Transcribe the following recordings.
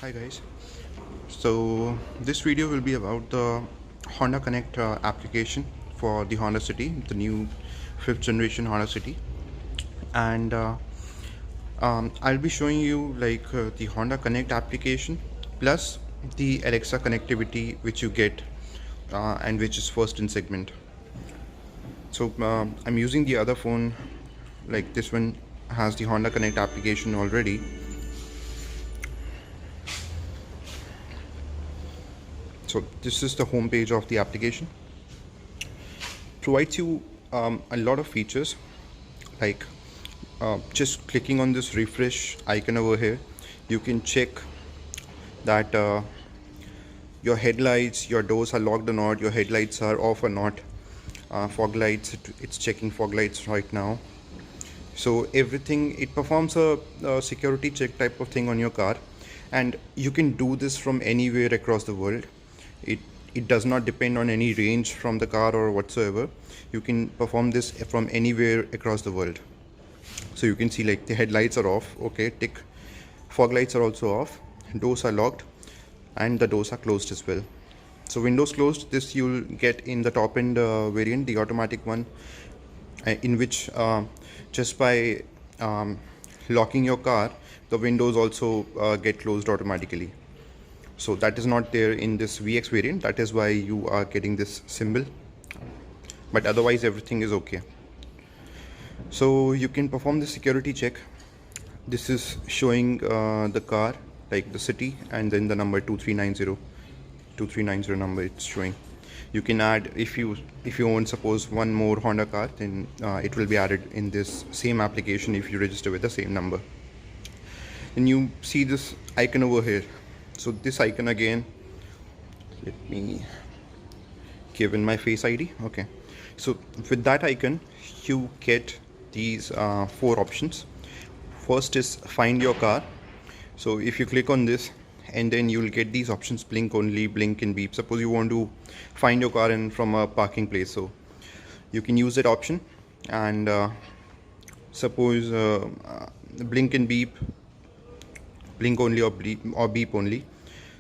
Hi guys. So this video will be about the Honda Connect application for the Honda City, the new 5th generation Honda City, and I'll be showing you the Honda Connect application plus the Alexa connectivity which you get and which is first in segment. So I'm using the other phone, like this one has the Honda Connect application already. So this is the home page of the application. Provides you a lot of features, like just clicking on this refresh icon over here, you can check that your headlights, your doors are locked or not, your headlights are off or not. Fog lights, it's checking fog lights right now. So everything, it performs a security check type of thing on your car, and you can do this from anywhere across the world. It does not depend on any range from the car or whatsoever. You can perform this from anywhere across the world. So you can see like the headlights are off, okay, tick. Fog lights are also off, doors are locked, and the doors are closed as well. So windows closed, this you'll get in the top end variant, the automatic one, in which just by locking your car, the windows also get closed automatically. So that is not there in this VX variant. That is why you are getting this symbol, but otherwise everything is okay. So you can perform the security check. This is showing the car, like the city, and then the number 2390 number it's showing. You can add, if you own suppose one more Honda car, then it will be added in this same application if you register with the same number. Then you see this icon over here. So this icon again, let me give in my Face ID. Okay, so with that icon you get these 4 options. First is find your car. So if you click on this, and then you'll get these options: blink only, blink and beep. Suppose you want to find your car from a parking place, so you can use that option. And suppose blink and beep, blink only or beep only.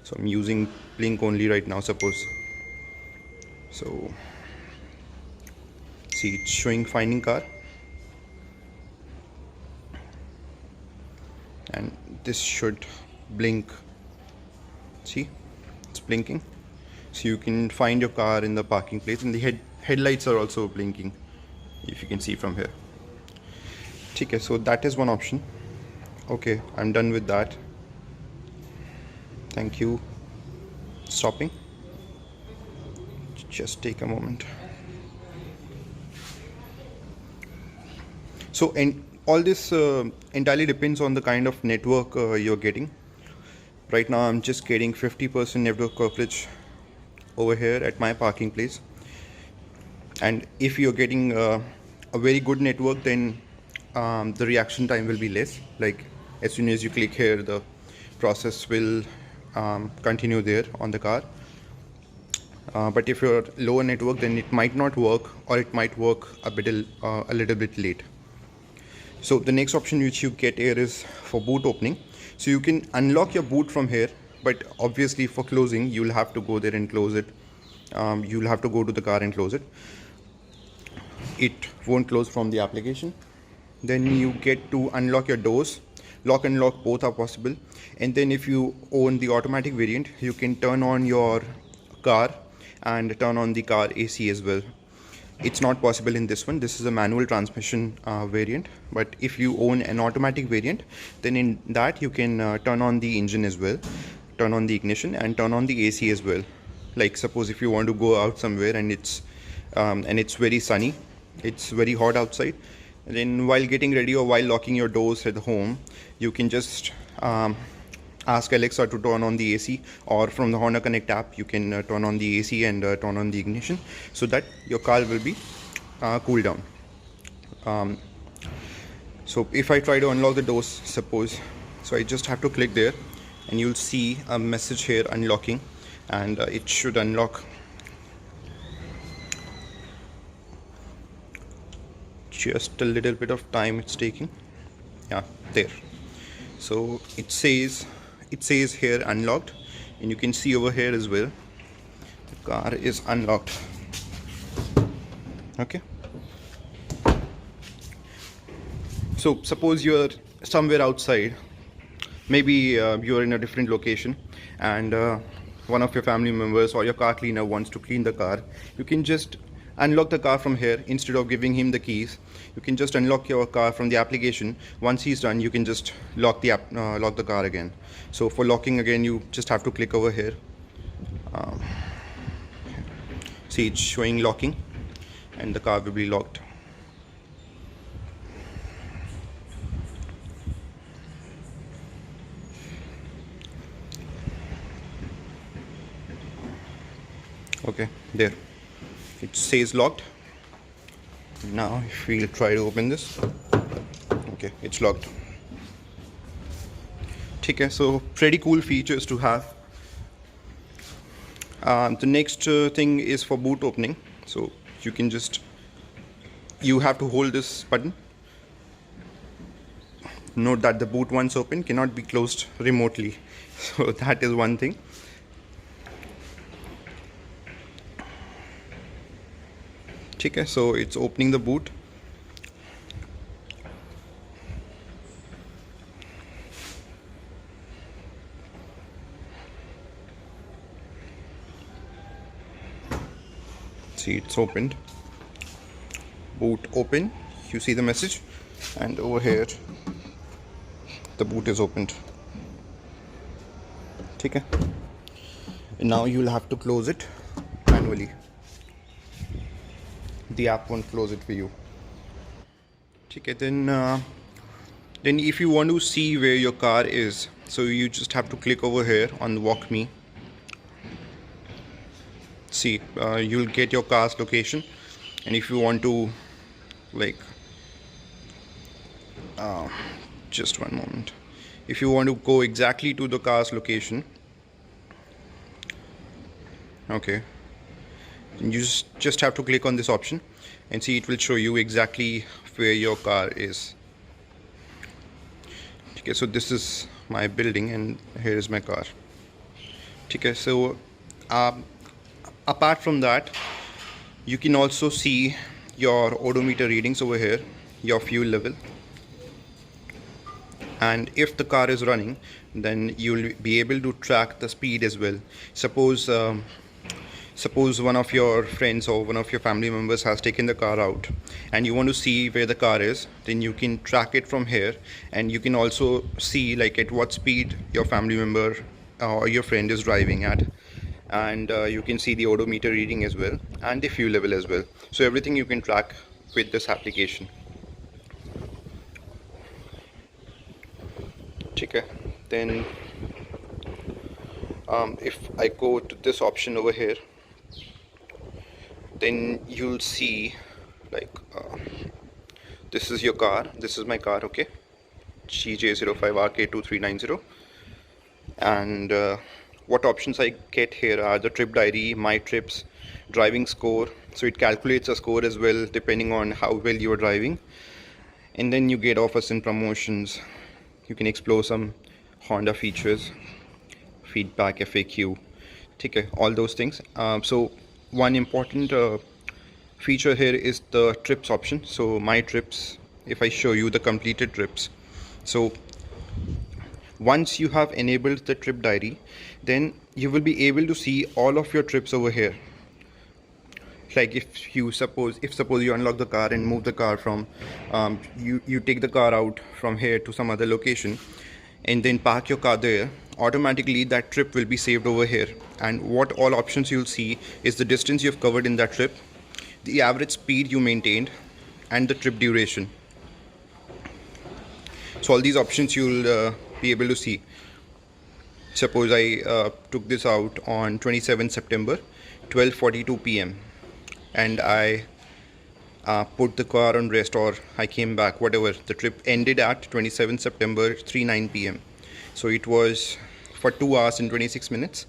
So I'm using blink only right now, suppose. So see, it's showing finding car, and this should blink. See, it's blinking. So you can find your car in the parking place, and the headlights are also blinking, if you can see from here. Okay, so that is one option. Okay, I'm done with that. Thank you. Stopping. Just take a moment. So, and all this entirely depends on the kind of network you're getting. Right now I'm just getting 50% network coverage over here at my parking place, and if you're getting a very good network, then the reaction time will be less. Like as soon as you click here, the process will continue there on the car. But if you're lower network, then it might not work, or it might work a little bit late. So the next option which you get here is for boot opening. So you can unlock your boot from here, but obviously for closing you'll have to go there and close it. You'll have to go to the car and close it. It won't close from the application. Then you get to unlock your doors. Lock and lock both are possible. And then if you own the automatic variant, you can turn on your car and turn on the car AC as well. It's not possible in this one. This is a manual transmission variant, but if you own an automatic variant, then in that you can turn on the engine as well, turn on the ignition, and turn on the AC as well. Like suppose if you want to go out somewhere and it's very sunny, it's very hot outside, then while getting ready or while locking your doors at home, you can just ask Alexa to turn on the AC, or from the Honda Connect app you can turn on the AC and turn on the ignition, so that your car will be cool down. So if I try to unlock the doors, suppose, so I just have to click there, and you'll see a message here unlocking, and it should unlock. Just a little bit of time it's taking. Yeah, there. So it says it says here unlocked, and you can see over here as well the car is unlocked. Okay, so suppose you're somewhere outside, maybe you're in a different location, and one of your family members or your car cleaner wants to clean the car. You can just unlock the car from here. Instead of giving him the keys, you can just unlock your car from the application. Once he's done, you can just lock the car again. So for locking again, you just have to click over here. See, it's showing locking, and the car will be locked. Okay, there it says locked. Now if we'll try to open this, okay, it's locked. Okay, so pretty cool features to have. The next thing is for boot opening. So you have to hold this button. Note that the boot, once open, cannot be closed remotely. So that is one thing. Okay, so it's opening the boot. See, it's opened. Boot open. You see the message, and over here the boot is opened. Okay, and now you'll have to close it manually. The app won't close it for you. Okay, then if you want to see where your car is, so you just have to click over here on Walk Me. See, you'll get your car's location, and if you want to, like, just one moment, if you want to go exactly to the car's location, okay, you just have to click on this option, and see, it will show you exactly where your car is. Okay, so this is my building, and here is my car. Okay, so apart from that, you can also see your odometer readings over here, your fuel level, and if the car is running, then you'll be able to track the speed as well. Suppose one of your friends or one of your family members has taken the car out, and you want to see where the car is, then you can track it from here, and you can also see like at what speed your family member or your friend is driving at, and you can see the odometer reading as well, and the fuel level as well. So everything you can track with this application. Okay, then if I go to this option over here, then you'll see like this is your car, this is my car, okay, GJ05RK2390, and what options I get here are the trip diary, my trips, driving score. So it calculates a score as well depending on how well you are driving, and then you get offers and promotions. You can explore some Honda features, feedback, FAQ, okay, all those things. So one important feature here is the trips option. So my trips, if I show you the completed trips, so once you have enabled the trip diary, then you will be able to see all of your trips over here. Like if suppose you unlock the car and move the car from you take the car out from here to some other location, and then park your car there, automatically that trip will be saved over here. And what all options you'll see is the distance you've covered in that trip, the average speed you maintained, and the trip duration. So all these options you'll be able to see. Suppose I took this out on 27 September 12:42 p.m. and I put the car on rest, or I came back, whatever. The trip ended at 27 September 3:09 p.m. So it was for 2 hours and 26 minutes.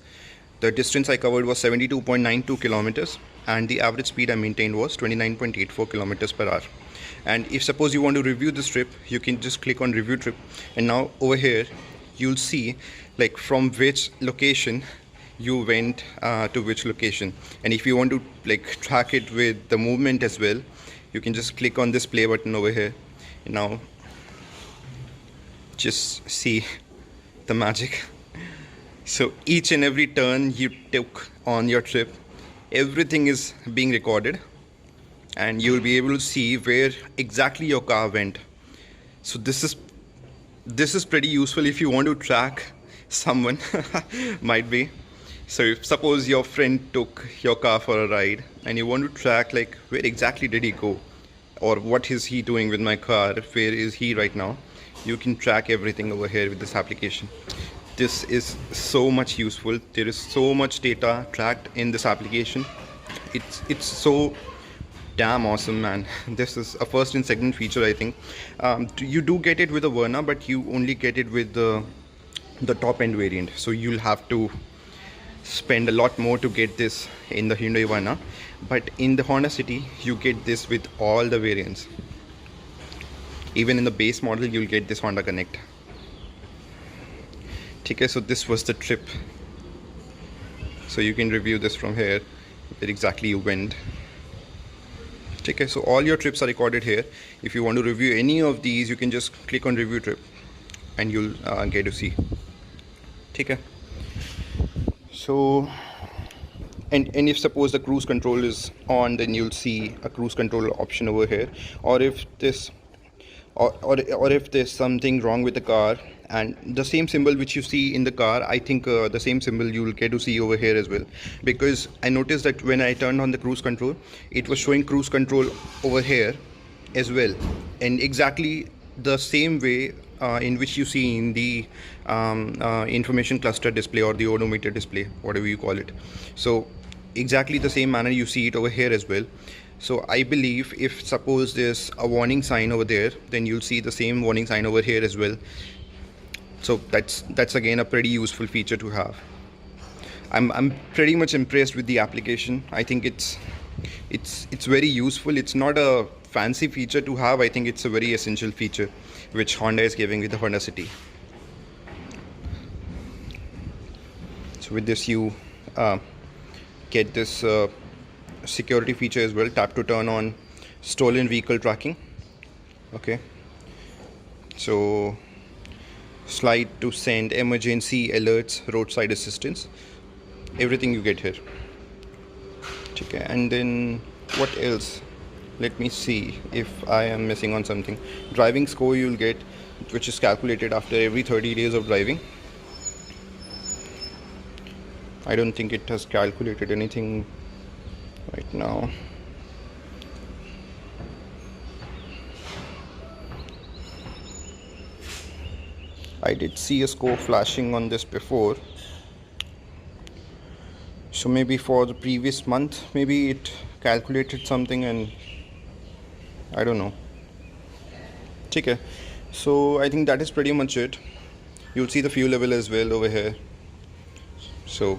The distance I covered was 72.92 kilometers, and the average speed I maintained was 29.84 kilometers per hour. And if suppose you want to review this trip, you can just click on review trip, and now over here you'll see like from which location you went to which location. And if you want to like track it with the movement as well, you can just click on this play button over here. Now just see the magic. So each and every turn you took on your trip, everything is being recorded, and you will be able to see where exactly your car went. So this is pretty useful if you want to track someone. Might be. So if suppose your friend took your car for a ride and you want to track like where exactly did he go, or what is he doing with my car, where is he right now, you can track everything over here with this application. This is so much useful. There is so much data tracked in this application. It's so damn awesome, man. This is a first and second feature, I think. You do get it with the Verna, but you only get it with the top end variant, so you'll have to spend a lot more to get this in the Hyundai Verna. But in the Honda City you get this with all the variants. Even in the base model you'll get this Honda Connect. Okay, so this was the trip. So you can review this from here, where exactly you went. Okay, so all your trips are recorded here. If you want to review any of these, you can just click on review trip and you'll get to see. Okay. So and if suppose the cruise control is on, then you'll see a cruise control option over here. Or if this or if there's something wrong with the car, and the same symbol which you see in the car, I think the same symbol you will get to see over here as well, because I noticed that when I turned on the cruise control, it was showing cruise control over here as well, and exactly the same way in which you see in the information cluster display or the odometer display, whatever you call it. So exactly the same manner you see it over here as well. So I believe if suppose there's a warning sign over there, then you'll see the same warning sign over here as well. So that's again a pretty useful feature to have. I'm pretty much impressed with the application. I think it's very useful. It's not a fancy feature to have. I think it's a very essential feature which Honda is giving with the Honda City. So with this you get this security feature as well. Tap to turn on stolen vehicle tracking. Okay, so slide to send emergency alerts, roadside assistance, everything you get here. Okay, and then what else? Let me see if I am missing on something. Driving score you'll get, which is calculated after every 30 days of driving. I don't think it has calculated anything right now. I did see a score flashing on this before, so maybe for the previous month maybe it calculated something, and I don't know. Okay, so I think that is pretty much it. You'll see the fuel level as well over here. So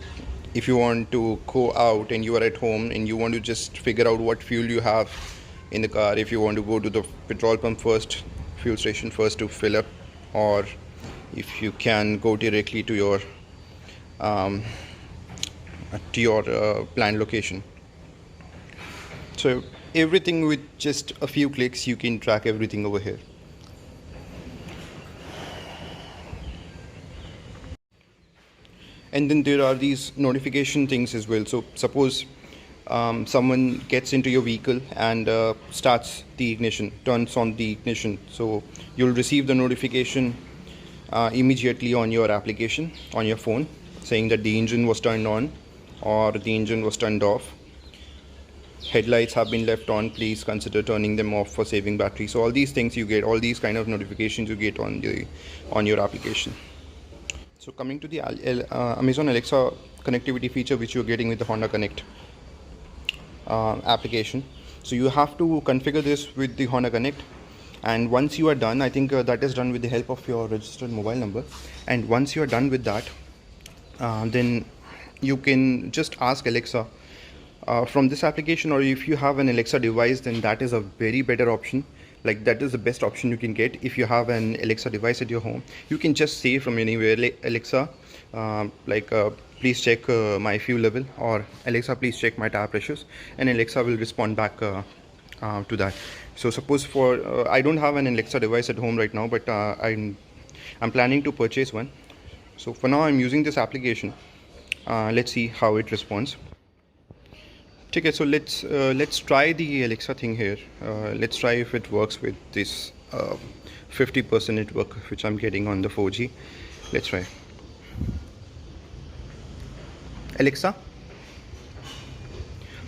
if you want to go out and you are at home and you want to just figure out what fuel you have in the car, if you want to go to the petrol pump first, fuel station first to fill up, or if you can go directly to your planned location. So everything with just a few clicks you can track everything over here. And then there are these notification things as well. So suppose someone gets into your vehicle and starts the ignition, turns on the ignition, so you'll receive the notification immediately on your application on your phone, saying that the engine was turned on or the engine was turned off. Headlights have been left on, please consider turning them off for saving battery. So all these things you get, all these kind of notifications you get on your application. So coming to the Amazon Alexa connectivity feature which you're getting with the Honda Connect application. So you have to configure this with the Honda Connect, and once you are done, I think that is done with the help of your registered mobile number, and once you are done with that, then you can just ask Alexa from this application, or if you have an Alexa device, then that is a very better option. Like, that is the best option you can get if you have an Alexa device at your home. You can just say from anywhere, like, Alexa, please check my fuel level, or Alexa, please check my tire pressures, and Alexa will respond back to that. So suppose for I don't have an Alexa device at home right now, but I'm planning to purchase one. So for now I'm using this application. Let's see how it responds. Okay, so let's try the Alexa thing here. Let's try if it works with this 50% network which I'm getting on the 4G. Let's try. Alexa,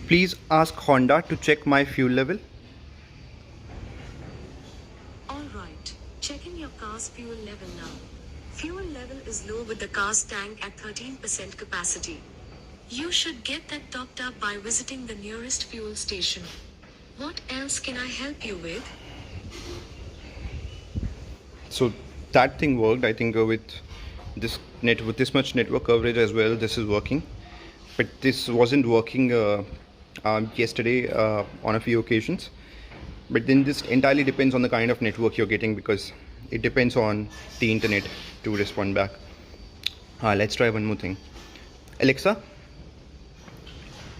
please ask Honda to check my fuel level. All right, checking your car's fuel level now. Fuel level is low with the car's tank at 13% capacity. You should get that topped up by visiting the nearest fuel station. What else can I help you with? So that thing worked. I think with this much network coverage as well, this is working. But this wasn't working yesterday on a few occasions. But then this entirely depends on the kind of network you're getting, because it depends on the internet to respond back. Let's try one more thing. Alexa,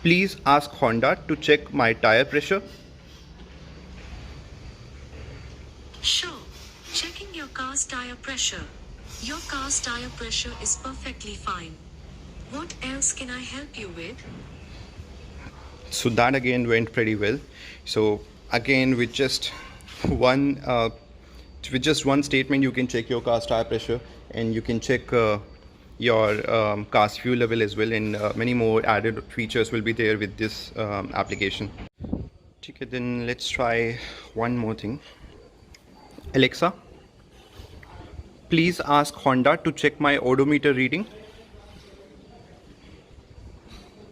please ask Honda to check my tire pressure. Sure. Checking your car's tire pressure. Your car's tire pressure is perfectly fine. What else can I help you with? So that again went pretty well. So again, with just one statement, you can check your car's tire pressure, and you can check your car's fuel level as well, and many more added features will be there with this application. Okay, then let's try one more thing. Alexa, please ask Honda to check my odometer reading.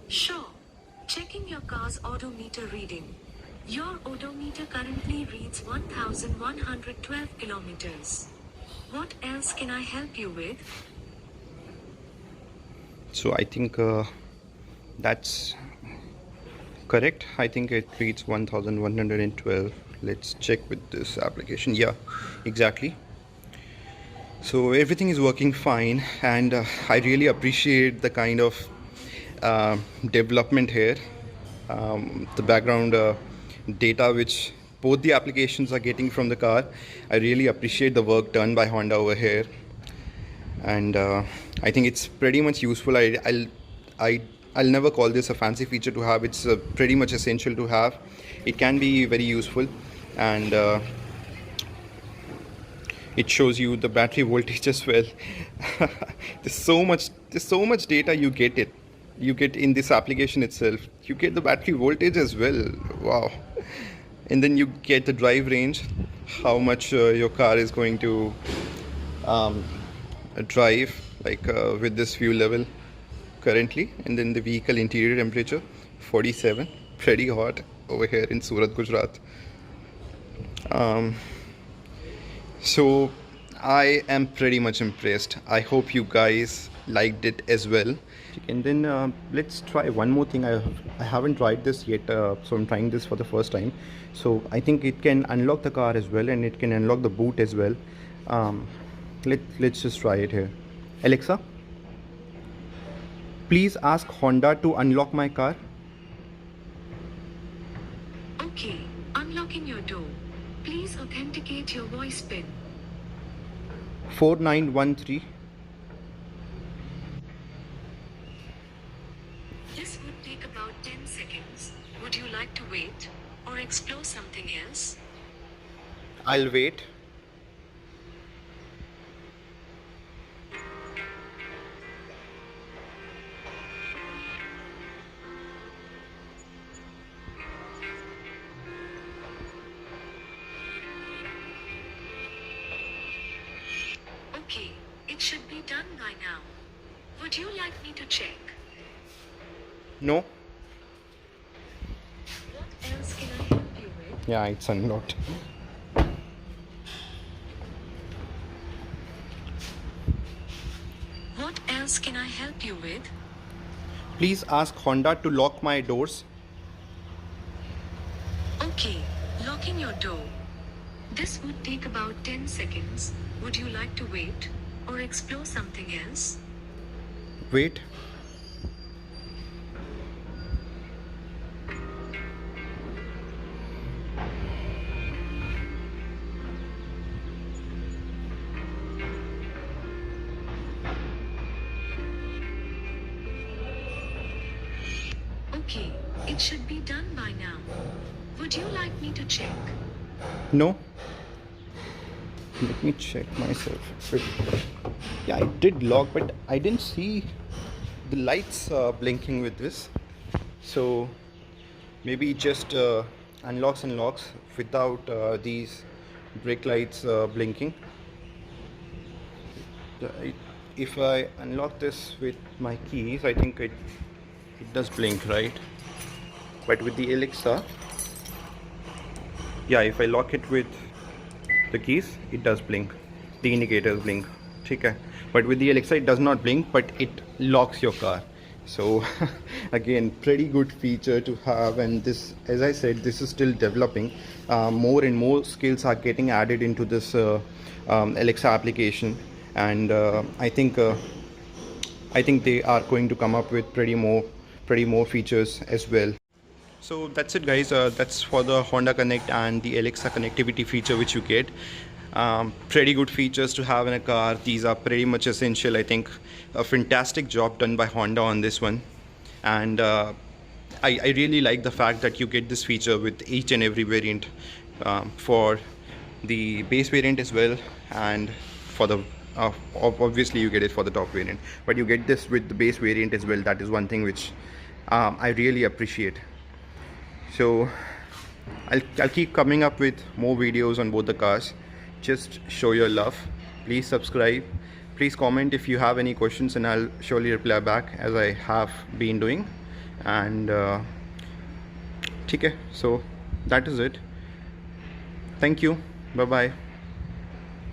Sure. Checking your car's odometer reading. Your odometer currently reads 1,112 kilometers. What else can I help you with? So I think that's correct. I think it reads 1,112. Let's check with this application. Yeah, exactly. So everything is working fine, and I really appreciate the kind of development here. The background data which both the applications are getting from the car. I really appreciate the work done by Honda over here, and I think it's pretty much useful. I'll never call this a fancy feature to have. It's pretty much essential to have. It can be very useful, and it shows you the battery voltage as well. there's so much data you get in this application itself. You get the battery voltage as well. Wow. And then you get the drive range, how much your car is going to drive, with this fuel level currently. And then the vehicle interior temperature, 47, pretty hot over here in Surat, Gujarat. So I am pretty much impressed. I hope you guys liked it as well. And then let's try one more thing. I haven't tried this yet, so I'm trying this for the first time. So I think it can unlock the car as well, and it can unlock the boot as well. Let's just try it here. Alexa, please ask Honda to unlock my car. Okay, unlocking your door. Please authenticate your voice PIN. 4913. This would take about 10 seconds. Would you like to wait or explore something else? I'll wait. Okay, it should be done by now. Would you like me to check? No. What else can I help you with? Yeah, it's unlocked. What else can I help you with? Please ask Honda to lock my doors. Okay, locking your door. This would take about 10 seconds. Would you like to wait or explore something else? Wait. Okay, it should be done by now. Would you like me to check? No. Let me check myself. Wait. Yeah, I did lock, but I didn't see the lights blinking with this. So maybe it just unlocks and locks without these brake lights blinking. If I unlock this with my keys, I think it does blink, right? But with the Alexa, yeah, if I lock it with the keys, it does blink. The indicators blink. Okay. But with the Alexa, it does not blink, but it locks your car. So again, pretty good feature to have. And this, as I said, this is still developing. More and more skills are getting added into this Alexa application, and I think they are going to come up with pretty more features as well. So that's it, guys. That's for the Honda Connect and the Alexa connectivity feature which you get. Pretty good features to have in a car. These are pretty much essential. I think a fantastic job done by Honda on this one. And I really like the fact that you get this feature with each and every variant, for the base variant as well, and for the obviously you get it for the top variant, but you get this with the base variant as well. That is one thing which I really appreciate. So I'll keep coming up with more videos on both the cars. Just show your love. Please subscribe. Please comment if you have any questions, and I'll surely reply back as I have been doing. And okay, so that is it. Thank you. Bye bye.